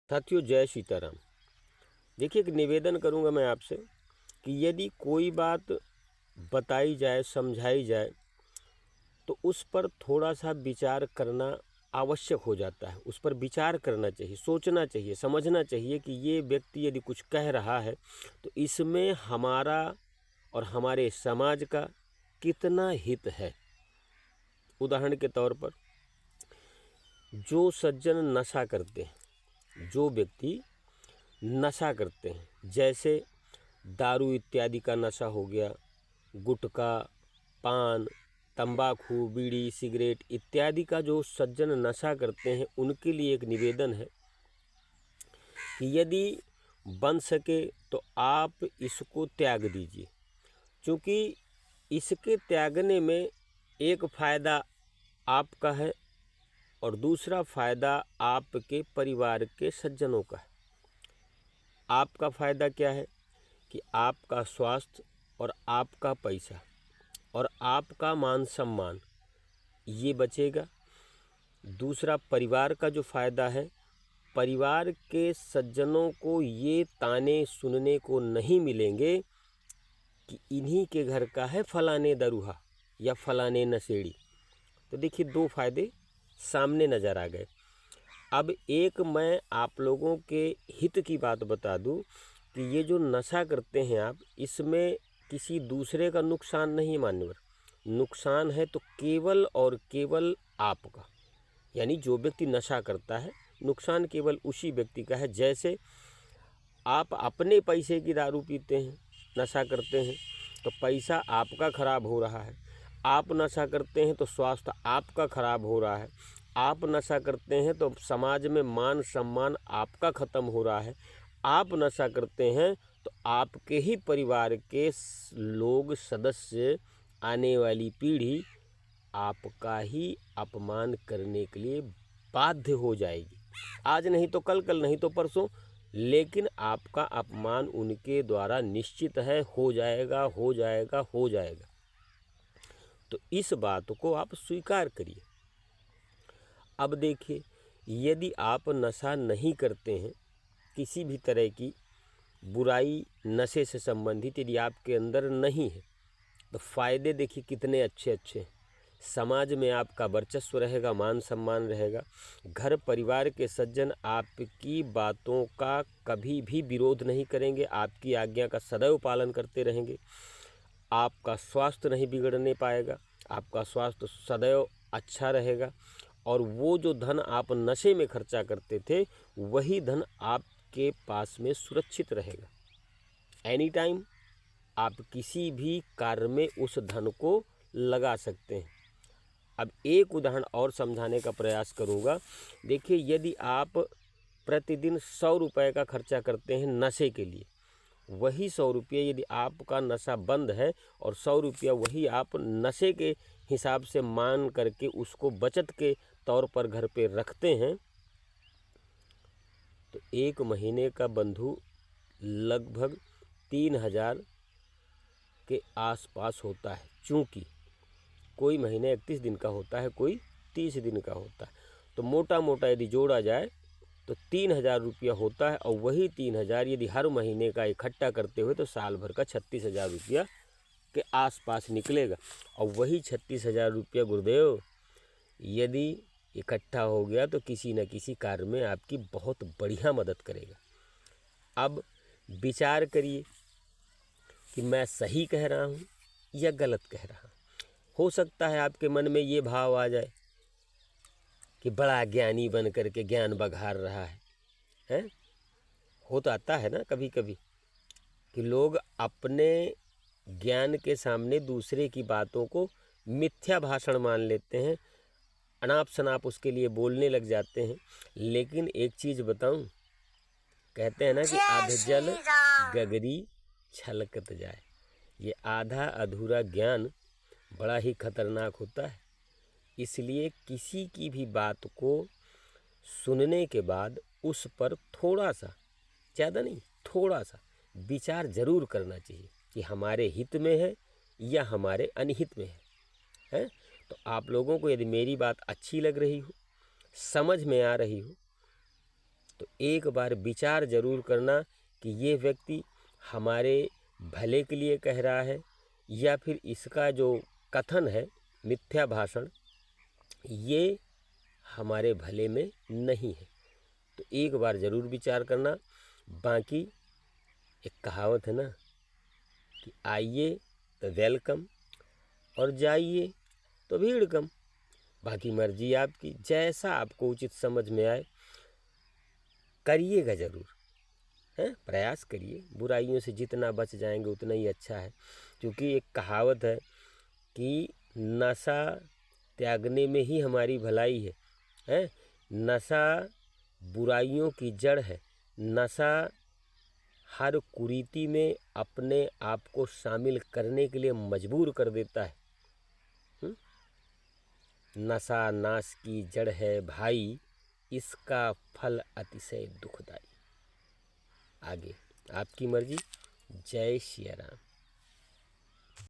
साथियों जय सीताराम। देखिए, एक निवेदन करूंगा मैं आपसे कि यदि कोई बात बताई जाए, समझाई जाए, तो उस पर थोड़ा सा विचार करना आवश्यक हो जाता है। उस पर विचार करना चाहिए, सोचना चाहिए, समझना चाहिए कि ये व्यक्ति यदि कुछ कह रहा है तो इसमें हमारा और हमारे समाज का कितना हित है। उदाहरण के तौर पर, जो सज्जन नशा करते हैं, जो व्यक्ति नशा करते हैं, जैसे दारू इत्यादि का नशा हो गया, गुटखा, पान, तंबाकू, बीड़ी, सिगरेट इत्यादि का जो सज्जन नशा करते हैं, उनके लिए एक निवेदन है कि यदि बन सके तो आप इसको त्याग दीजिए, क्योंकि इसके त्यागने में एक फ़ायदा आपका है और दूसरा फ़ायदा आपके परिवार के सज्जनों का है। आपका फ़ायदा क्या है कि आपका स्वास्थ्य और आपका पैसा और आपका मान सम्मान ये बचेगा। दूसरा, परिवार का जो फ़ायदा है, परिवार के सज्जनों को ये ताने सुनने को नहीं मिलेंगे कि इन्हीं के घर का है फलाने दरूहा या फलाने नशेड़ी। तो देखिए, दो फायदे सामने नज़र आ गए। अब एक मैं आप लोगों के हित की बात बता दूं कि ये जो नशा करते हैं आप, इसमें किसी दूसरे का नुकसान नहीं मान्यवर, नुकसान है तो केवल और केवल आपका। यानी जो व्यक्ति नशा करता है, नुकसान केवल उसी व्यक्ति का है। जैसे आप अपने पैसे की दारू पीते हैं, नशा करते हैं, तो पैसा आपका खराब हो रहा है। आप नशा करते हैं तो स्वास्थ्य आपका खराब हो रहा है। आप नशा करते हैं तो समाज में मान सम्मान आपका ख़त्म हो रहा है। आप नशा करते हैं तो आपके ही परिवार के लोग, सदस्य, आने वाली पीढ़ी आपका ही अपमान करने के लिए बाध्य हो जाएगी। आज नहीं तो कल, कल नहीं तो परसों, लेकिन आपका अपमान उनके द्वारा निश्चित है, हो जाएगा, हो जाएगा, हो जाएगा। तो इस बात को आप स्वीकार करिए। अब देखिए, यदि आप नशा नहीं करते हैं, किसी भी तरह की बुराई नशे से संबंधित यदि आपके अंदर नहीं है, तो फ़ायदे देखिए कितने अच्छे अच्छे हैं। समाज में आपका वर्चस्व रहेगा, मान सम्मान रहेगा। घर परिवार के सज्जन आपकी बातों का कभी भी विरोध नहीं करेंगे, आपकी आज्ञा का सदैव पालन करते रहेंगे। आपका स्वास्थ्य नहीं बिगड़ने पाएगा, आपका स्वास्थ्य सदैव अच्छा रहेगा। और वो जो धन आप नशे में खर्चा करते थे, वही धन आपके पास में सुरक्षित रहेगा। एनी टाइम आप किसी भी कार्य में उस धन को लगा सकते हैं। अब एक उदाहरण और समझाने का प्रयास करूँगा। देखिए, यदि आप प्रतिदिन 100 रुपये का खर्चा करते हैं नशे के लिए, वही 100 रुपये यदि आपका नशा बंद है और 100 रुपया वही आप नशे के हिसाब से मान करके उसको बचत के तौर पर घर पे रखते हैं, तो एक महीने का बंधु लगभग 3000 के आसपास होता है। चूँकि कोई महीने 31 दिन का होता है, कोई 30 दिन का होता है, तो मोटा मोटा यदि जोड़ा जाए तो 3000 रुपया होता है। और वही 3000 यदि हर महीने का इकट्ठा करते हुए तो साल भर का 36,000 रुपया के आसपास निकलेगा। और वही 36,000 रुपया गुरुदेव यदि इकट्ठा हो गया तो किसी न किसी कार्य में आपकी बहुत बढ़िया मदद करेगा। अब विचार करिए कि मैं सही कह रहा हूँ या गलत कह रहा हूँ। हो सकता है आपके मन में ये भाव आ जाए कि बड़ा ज्ञानी बन करके ज्ञान बघार रहा है, हैं? हो तो आता है ना कभी कभी कि लोग अपने ज्ञान के सामने दूसरे की बातों को मिथ्या भाषण मान लेते हैं, अनाप शनाप उसके लिए बोलने लग जाते हैं। लेकिन एक चीज़ बताऊं, कहते हैं ना कि आध जल गगरी छलकत जाए। ये आधा अधूरा ज्ञान बड़ा ही खतरनाक होता है। इसलिए किसी की भी बात को सुनने के बाद उस पर थोड़ा सा, ज़्यादा नहीं, थोड़ा सा विचार ज़रूर करना चाहिए कि हमारे हित में है या हमारे अनहित में है। तो आप लोगों को यदि मेरी बात अच्छी लग रही हो, समझ में आ रही हो, तो एक बार विचार जरूर करना कि ये व्यक्ति हमारे भले के लिए कह रहा है या फिर इसका जो कथन है मिथ्या भाषण ये हमारे भले में नहीं है। तो एक बार ज़रूर विचार करना। बाकी एक कहावत है ना कि आइए तो वेलकम और जाइए तो भीड़ कम। बाकी मर्जी आपकी, जैसा आपको उचित समझ में आए करिएगा ज़रूर, हैं, प्रयास करिए। बुराइयों से जितना बच जाएंगे उतना ही अच्छा है, क्योंकि एक कहावत है कि नशा त्यागने में ही हमारी भलाई है, हैं। नशा बुराइयों की जड़ है। नशा हर कुरीति में अपने आप को शामिल करने के लिए मजबूर कर देता है। नशा नाश की जड़ है भाई, इसका फल अतिशय दुखदाई। आगे आपकी मर्जी। जय सिया राम।